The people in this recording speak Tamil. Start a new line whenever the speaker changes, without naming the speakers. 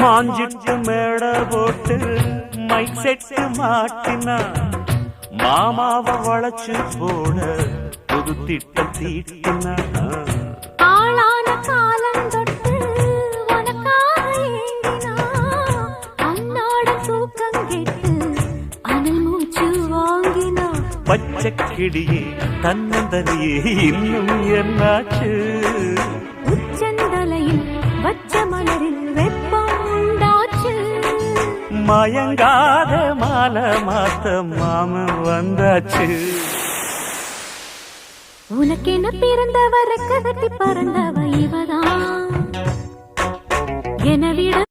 மாஞ்சிட்டு மேட போட்டு மைக் செட்டு மாட்டினா மாமாவ வளைச்சு போட புது திட்டம் தீட்டினா
ஆளான காலம் தொட்டு உனக்காக ஏங்கினா அன்னாட தூக்கம் கெட்டு அனல் மூச்சு வாங்கினா
பச்சை கிளியே தன்னந்தனியே இன்னும் என்னாச்சு
உச்சந்தலையில் வச்ச மலரில் வெப்பம் உண்டாச்சு
மயங்காத மாலை மாத்த மாமன் வந்தாச்சு
உனக்கென பிறந்தவரை கட்டி பறந்தவ இவதான் என விட